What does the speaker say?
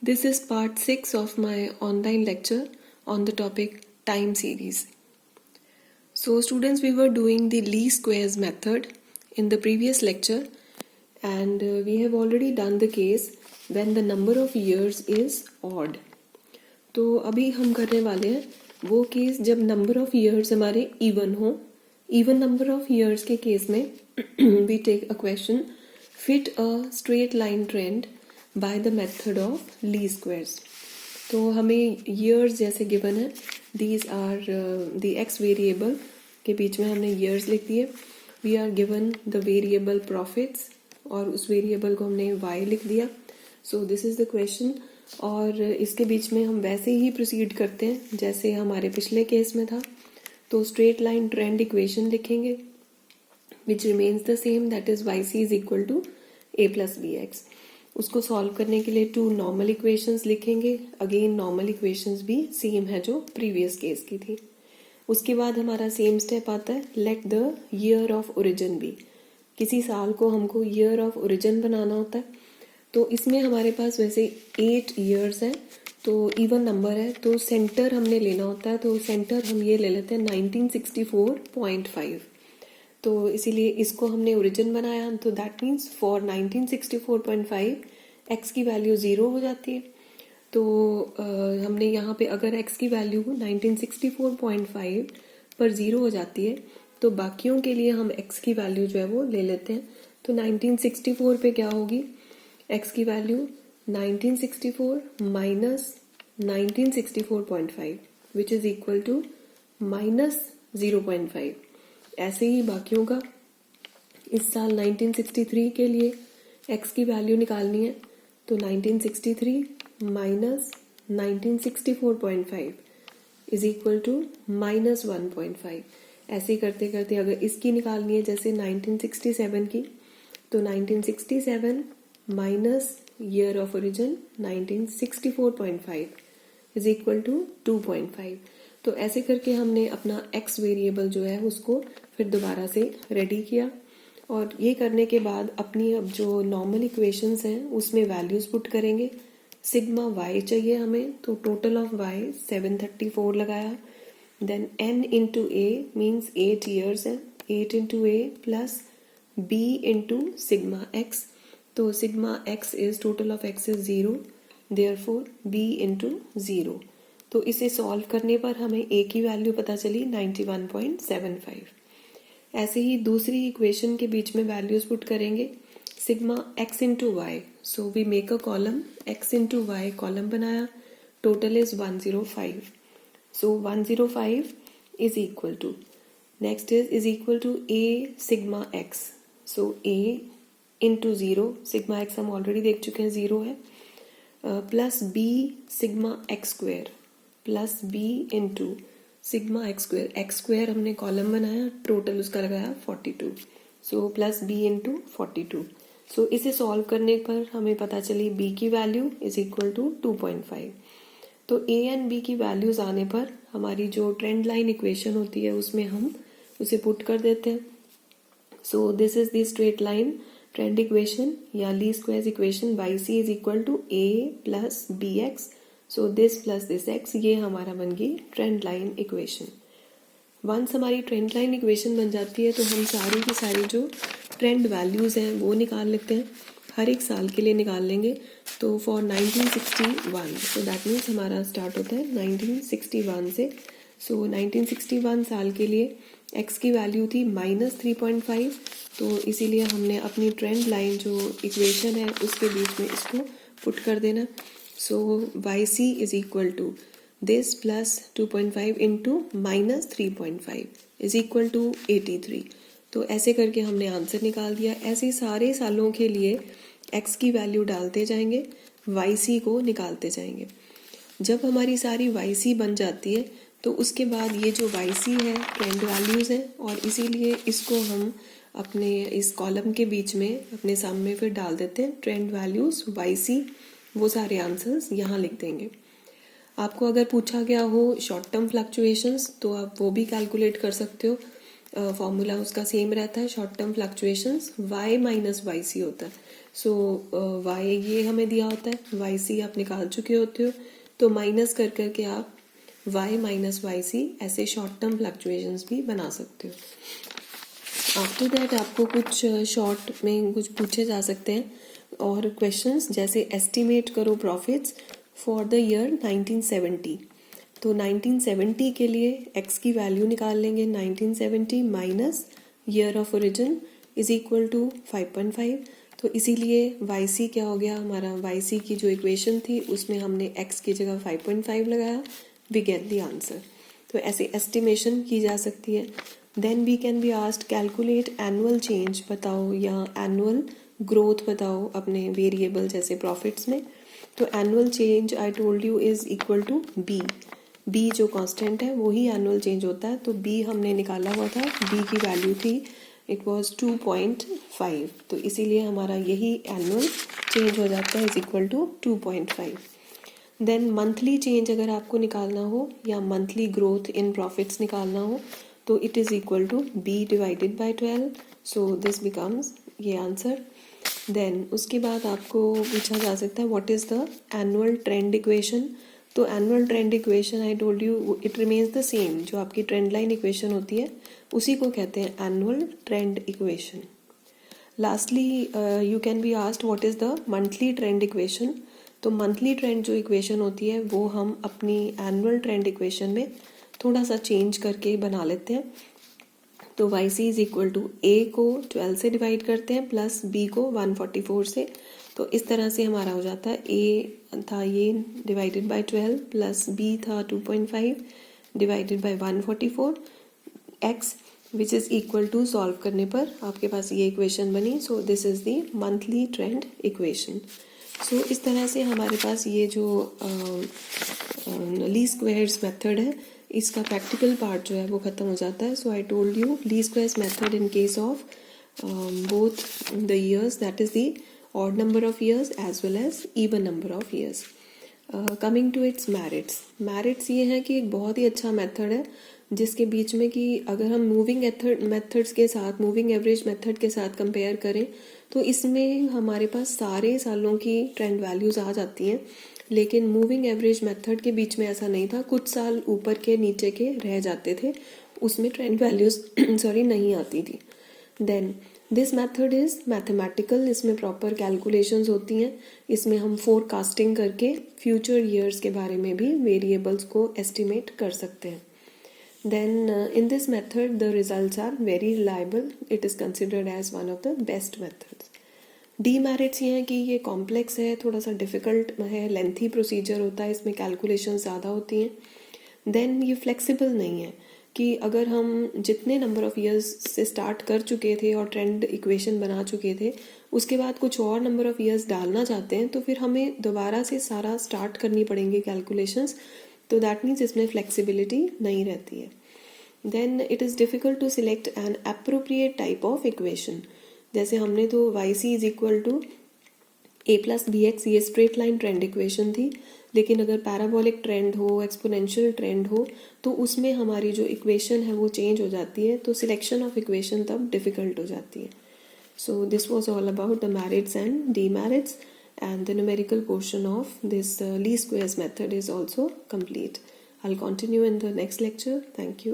This is part 6 of my online lecture on the topic time series. So students, we were doing the least squares method in the previous lecture, and we have already done the case when the number of years is odd. तो अभी हम करने वाले हैं वो case जब number of years हमारे even हो. इवन नंबर ऑफ ईयर्स के केस में we take a question, fit a straight line trend by the method of least squares. तो हमें years जैसे given है, these are the x variable के बीच में हमने years लिख दिए. We are given the variable profits और उस variable को हमने y लिख दिया. So this is the question. और इसके बीच में हम वैसे ही proceed करते हैं जैसे हमारे पिछले केस में था. तो straight line trend equation लिखेंगे which remains the same, that is yc is equal to a plus bx. उसको सॉल्व करने के लिए टू नॉर्मल इक्वेशंस लिखेंगे. अगेन नॉर्मल इक्वेशंस भी सेम है जो प्रीवियस केस की थी. उसके बाद हमारा सेम स्टेप आता है, let the year of origin be. किसी साल को हमको ईयर ऑफ ओरिजिन बनाना होता है. तो इसमें हमारे पास वैसे 8 ईयर्स है, तो इवन नंबर है, तो सेंटर हमने लेना होता है. तो सेंटर हम ये ले लेते हैं 1964.5. तो इसीलिए इसको हमने ओरिजिन बनाया. तो दैट मीन्स फॉर 1964.5 एक्स की वैल्यू 0 हो जाती है. तो हमने यहाँ पे अगर एक्स की वैल्यू 1964.5 पर 0 हो जाती है तो बाकियों के लिए हम एक्स की वैल्यू जो है वो ले लेते हैं. तो 1964 पे क्या होगी, एक्स की value 1964 minus 1964.5 which is equal to minus 0.5. ऐसे ही बाकियों का. इस साल 1963 के लिए x की वैल्यू निकालनी है. तो 1963 minus 1964.5 is equal to minus 1.5. ऐसे करते करते अगर इसकी निकालनी है जैसे 1967 की, तो 1967 minus year of origin 1964.5 is equal to 2.5. तो ऐसे करके हमने अपना x वेरिएबल जो है उसको फिर दोबारा से रेडी किया. और ये करने के बाद अपनी अब जो नॉर्मल इक्वेशंस हैं उसमें वैल्यूज पुट करेंगे. सिग्मा y चाहिए हमें, तो टोटल ऑफ y 734 लगाया. Then n into a means 8 years है, 8 into a plus b into sigma x. तो sigma x is total of x is 0, therefore b into 0. तो इसे सॉल्व करने पर हमें a की वैल्यू पता चली 91.75. ऐसे ही दूसरी इक्वेशन के बीच में वैल्यूज पुट करेंगे. Sigma x into Y, so we make a column x into Y column बनाया. Total is 105. सो 105 इज equal to, next is equal to a sigma x. सो a इंटू 0, सिग्मा x हम already देख चुके हैं 0 है, plus b sigma x square plus b into sigma X square. X square हमने कॉलम बनाया, टोटल उसका लगाया 42. So plus b into 42. सो इसे सॉल्व करने पर हमें पता चली b की वैल्यू इज इक्वल टू 2.5. तो a एंड b की वैल्यूज आने पर हमारी जो ट्रेंड लाइन इक्वेशन होती है उसमें हम उसे पुट कर देते हैं. So this is the straight line trend equation या least squares equation. yc is equal to a plus bx. So this plus this X, ये हमारा बन गई ट्रेंड लाइन इक्वेशन. वंस हमारी ट्रेंड लाइन इक्वेशन बन जाती है तो हम सारी की सारी जो ट्रेंड वैल्यूज हैं वो निकाल लेते हैं. हर एक साल के लिए निकाल लेंगे. तो फॉर 1961, सो दैट मीन्स हमारा स्टार्ट होता है 1961 से. सो 1961 साल के लिए एक्स की वैल्यू थी माइनस 3.5. तो इसीलिए हमने अपनी ट्रेंड लाइन जो इक्वेशन है उसके बीच में इसको पुट कर देना. So yc is equal to this plus 2.5 into minus 3.5 is equal to 83. तो ऐसे करके हमने आंसर निकाल दिया. ऐसे सारे सालों के लिए x की वैल्यू डालते जाएंगे, yc को निकालते जाएंगे. जब हमारी सारी yc बन जाती है तो उसके बाद ये जो yc है ट्रेंड वैल्यूज़ है, और इसीलिए इसको हम अपने इस कॉलम के बीच में अपने सामने फिर डाल देते हैं ट्रेंड वैल्यूज़ yc. वो सारे आंसर्स यहाँ लिख देंगे. आपको अगर पूछा गया हो शॉर्ट टर्म फ्लक्चुएशंस तो आप वो भी कैलकुलेट कर सकते हो. फॉर्मूला उसका सेम रहता है. Short term fluctuations y minus yc होता है. सो y ये हमें दिया होता है, वाई सी आप निकाल चुके होते हो, तो माइनस कर करके आप y माइनस वाई सी ऐसे शॉर्ट टर्म फ्लक्चुएशंस भी बना सकते हो। आफ्टर दैट आपको कुछ शॉर्ट में कुछ पूछे जा सकते हैं और क्वेश्चंस, जैसे एस्टिमेट करो प्रॉफिट्स फॉर द ईयर 1970। तो 1970 के लिए x की वैल्यू निकाल लेंगे, 1970 minus year of origin is equal to 5.5। तो इसीलिए वाई सी क्या हो गया हमारा, वाई सी की जो इक्वेशन थी उसमें हमने x की जगह 5.5 लगाया, वी गेट द आंसर। तो ऐसे एस्टिमेशन की जा सकती है। Then we can be asked calculate annual change बताओ या एनुअल ग्रोथ बताओ अपने वेरिएबल जैसे प्रॉफिट्स में। तो annual change I told you is equal to B, B जो कांस्टेंट है वही एनुअल चेंज होता है। तो बी हमने निकाला हुआ था, बी की वैल्यू थी इट वाज 2.5, तो इसीलिए हमारा यही एनुअल चेंज हो जाता है is equal to 2.5। Then monthly change अगर आपको निकालना हो या मंथली ग्रोथ इन प्रॉफिट्स निकालना हो तो it is equal to B divided by 12, so this becomes ये आंसर। देन उसके बाद आपको पूछा जा सकता है what is the annual trend equation. तो annual trend equation I told you it remains the same, जो आपकी ट्रेंड लाइन इक्वेशन होती है उसी को कहते हैं annual trend equation. Lastly you can be asked what is the monthly trend equation. तो मंथली ट्रेंड जो इक्वेशन होती है वो हम अपनी एनुअल ट्रेंड इक्वेशन में थोड़ा सा चेंज करके बना लेते हैं। तो Y C is equal to A को 12 से डिवाइड करते हैं प्लस बी को 144 से। तो इस तरह से हमारा हो जाता है ए था ये डिवाइडेड बाय 12 प्लस बी था 2.5 divided by 144 X which is equal to, solve करने पर आपके पास ये इक्वेशन बनी। So this is the monthly trend equation. So इस तरह से हमारे पास ये जो लीस्ट स्क्वेयर्स मेथड है इसका प्रैक्टिकल पार्ट जो है वो ख़त्म हो जाता है। So I told you least squares method in case of both the years, that is the odd number of years as well as even number of years. Coming to its merits ये है कि एक बहुत ही अच्छा method है जिसके बीच में कि अगर हम मूविंग मेथड्स के साथ, मूविंग एवरेज मेथड के साथ कंपेयर करें तो इसमें हमारे पास सारे सालों की ट्रेंड वैल्यूज़ आ जाती हैं, लेकिन मूविंग एवरेज मेथड के बीच में ऐसा नहीं था, कुछ साल ऊपर के नीचे के रह जाते थे, उसमें ट्रेंड वैल्यूज़ सॉरी नहीं आती थी। Then this method is mathematical, इसमें प्रॉपर कैलकुलेशंस होती हैं, इसमें हम फोरकास्टिंग करके फ्यूचर ईयर्स के बारे में भी वेरिएबल्स को एस्टिमेट कर सकते हैं। Then in this method the results are very reliable, it is considered as one of the best methods. Demerits ये हैं कि ये कॉम्प्लेक्स है, थोड़ा सा डिफ़िकल्ट है, लेंथी प्रोसीजर होता है, इसमें कैलकुलेशन ज़्यादा होती हैं। देन ये फ्लेक्सिबल नहीं है कि अगर हम जितने नंबर ऑफ़ ईयर्स से स्टार्ट कर चुके थे और ट्रेंड इक्वेशन बना चुके थे उसके बाद कुछ और नंबर ऑफ़ ईयर्स डालना चाहते हैं तो फिर हमें दोबारा से सारा स्टार्ट करनी पड़ेंगी कैलकुलेशंस, तो दैट मीन्स इसमें फ्लेक्सिबिलिटी नहीं रहती है। Then it is difficult to select an appropriate type of equation. जैसे हमने तो Y C is equal to A plus B X ये स्ट्रेट लाइन ट्रेंड इक्वेशन थी, लेकिन अगर पैराबोलिक ट्रेंड हो, एक्सपोनेंशियल ट्रेंड हो तो उसमें हमारी जो इक्वेशन है वो चेंज हो जाती है, तो सिलेक्शन ऑफ इक्वेशन तब डिफ़िकल्ट हो जाती है। So this was all about the merits and demerits, and the numerical portion of this least squares method is also complete. I'll continue in the next lecture. Thank you.